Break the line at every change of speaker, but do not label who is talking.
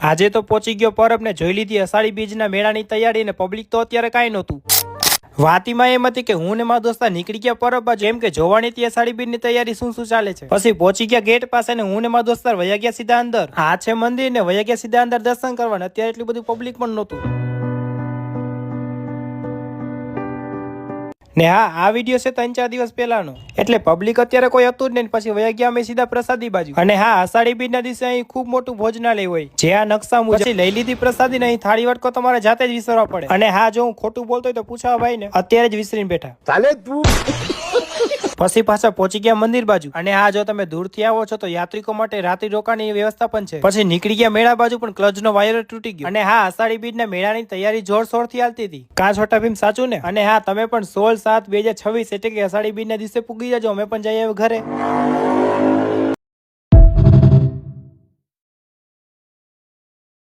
આજે તો પહોંચી ગયો પરબ ને જોઈ લીધી અષાઢી બીજના મેળાની તૈયારી ને પબ્લિક તો અત્યારે કાંઈ નહોતું. વાતીમાં એમ હતી કે હું ને મારા દોસ્તા નીકળી ગયા પરબ બાજુ એમ કે જોવાની હતી અષાઢી બીજની તૈયારી શું ચાલે છે. પછી પહોંચી ગયા ગેટ પાસે ને હું ને મારા દોસ્તાર વયા ગયા સીધા અંદર. આ છે મંદિર ને વયા ગયા સીધા અંદર દર્શન કરવા. અત્યારે એટલું બધું પબ્લિક પણ નહોતું. ને હા, આ વિડીયો છે 3-4 દિવસ પહેલાનો, એટલે પબ્લિક અત્યારે કોઈ હતું જ નહીં. પછી વયા ગયા અમે સીધા પ્રસાદી બાજુ. અને હા, અષાઢી બીજના દિવસે અહીં ખૂબ મોટું ભોજનાલય હોય, જે આ નકશા મુજબ. પછી લઈ લીધી પ્રસાદી ને અહીં થાળી વટકો તમારે જાતે જ વિસરવા પડે. અને હા, જો હું ખોટું બોલતો હોય તો પૂછાવા ભાઈ ને, અત્યારે જ વિસરીને બેઠા. ચાલે તું. પછી પાછા પહોંચી ગયા મંદિર બાજુ. અને હા, જો તમે દૂરથી આવો છો તો યાત્રિકો માટે રાત્રિ રોકાણની વ્યવસ્થા પણ છે. પછી નીકળી ગયા મેળા બાજુ, પણ ક્લચનો વાયર તૂટી ગયો. અને હા, અષાઢી બીજના મેળાની તૈયારી જોરશોરથી હાલતી હતી. કાં છોટા ભીમ સાચું ને? અને હા, તમે પણ 16/7/2026 એટલે કે અષાઢી બીજના દિવસે પૂગી જજો. અમે પણ જઈએ હવે ઘરે.